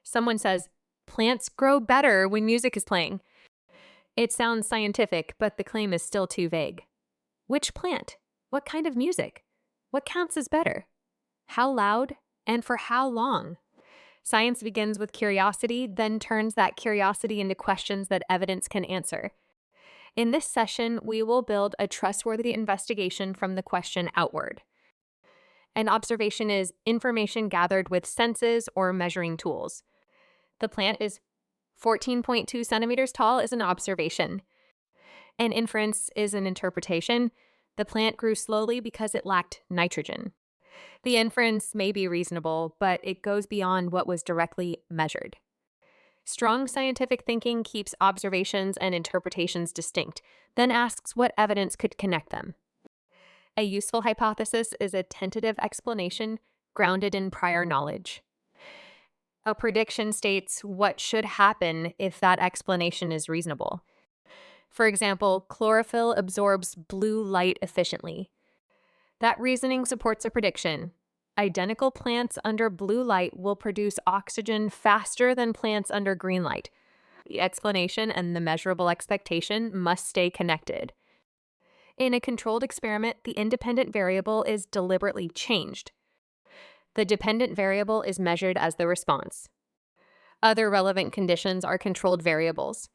Someone says, plants grow better when music is playing. It sounds scientific, but the claim is still too vague. Which plant? What kind of music? What counts as better? How loud? And for how long? Science begins with curiosity, then turns that curiosity into questions that evidence can answer. In this session, we will build a trustworthy investigation from the question outward. An observation is information gathered with senses or measuring tools. The plant is 14.2 centimeters tall is an observation. An inference is an interpretation. The plant grew slowly because it lacked nitrogen. The inference may be reasonable, but it goes beyond what was directly measured. Strong scientific thinking keeps observations and interpretations distinct, then asks what evidence could connect them. A useful hypothesis is a tentative explanation grounded in prior knowledge. A prediction states what should happen if that explanation is reasonable. For example, chlorophyll absorbs blue light efficiently. That reasoning supports a prediction. Identical plants under blue light will produce oxygen faster than plants under green light. The explanation and the measurable expectation must stay connected. In a controlled experiment, the independent variable is deliberately changed. The dependent variable is measured as the response. Other relevant conditions are controlled variables.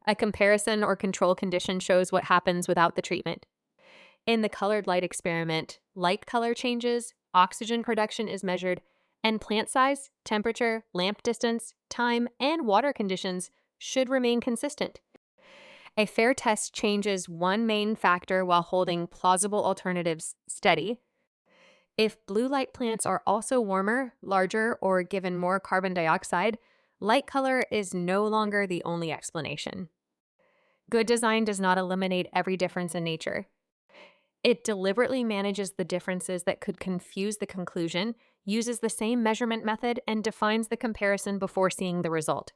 A comparison or control condition shows what happens without the treatment. In the colored light experiment, light color changes, oxygen production is measured, and plant size, temperature, lamp distance, time, and water conditions should remain consistent. A fair test changes one main factor while holding plausible alternatives steady. If blue light plants are also warmer, larger, or given more carbon dioxide, light color is no longer the only explanation. Good design does not eliminate every difference in nature. It deliberately manages the differences that could confuse the conclusion, uses the same measurement method, and defines the comparison before seeing the result.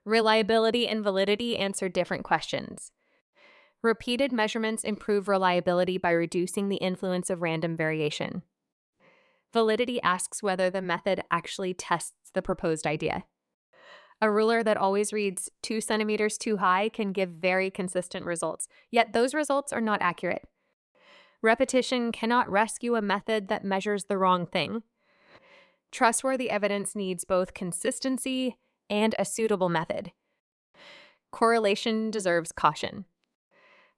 Reliability and validity answer different questions. Repeated measurements improve reliability by reducing the influence of random variation. Validity asks whether the method actually tests the proposed idea. A ruler that always reads 2 centimeters too high can give very consistent results, yet those results are not accurate. Repetition cannot rescue a method that measures the wrong thing. Trustworthy evidence needs both consistency and a suitable method. Correlation deserves caution.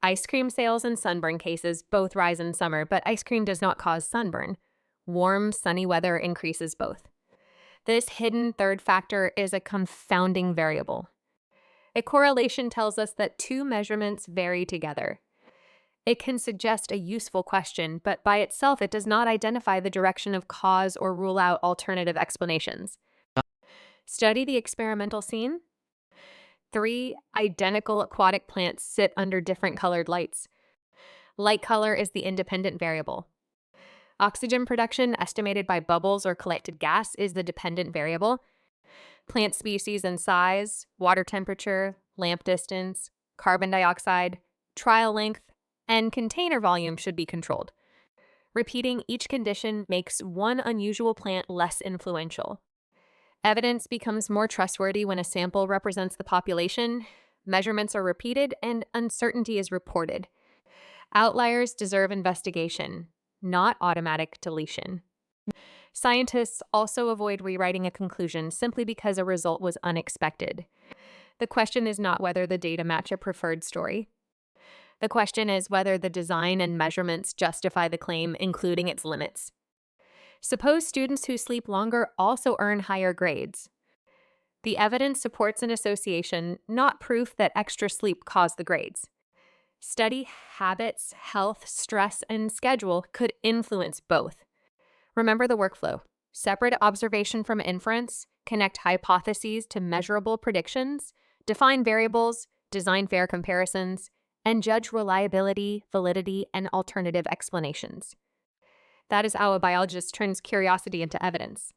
Ice cream sales and sunburn cases both rise in summer, but ice cream does not cause sunburn. Warm, sunny weather increases both. This hidden third factor is a confounding variable. A correlation tells us that two measurements vary together. It can suggest a useful question, but by itself it does not identify the direction of cause or rule out alternative explanations. Study the experimental scene. 3 identical aquatic plants sit under different colored lights. Light color is the independent variable. Oxygen production, estimated by bubbles or collected gas, is the dependent variable. Plant species and size, water temperature, lamp distance, carbon dioxide, trial length, and container volume should be controlled. Repeating each condition makes one unusual plant less influential. Evidence becomes more trustworthy when a sample represents the population, measurements are repeated, and uncertainty is reported. Outliers deserve investigation, not automatic deletion. Scientists also avoid rewriting a conclusion simply because a result was unexpected. The question is not whether the data match a preferred story. The question is whether the design and measurements justify the claim, including its limits. Suppose students who sleep longer also earn higher grades. The evidence supports an association, not proof that extra sleep caused the grades. Study habits, health, stress, and schedule could influence both. Remember the workflow. Separate observation from inference, connect hypotheses to measurable predictions, define variables, design fair comparisons, and judge reliability, validity, and alternative explanations. That is how a biologist turns curiosity into evidence.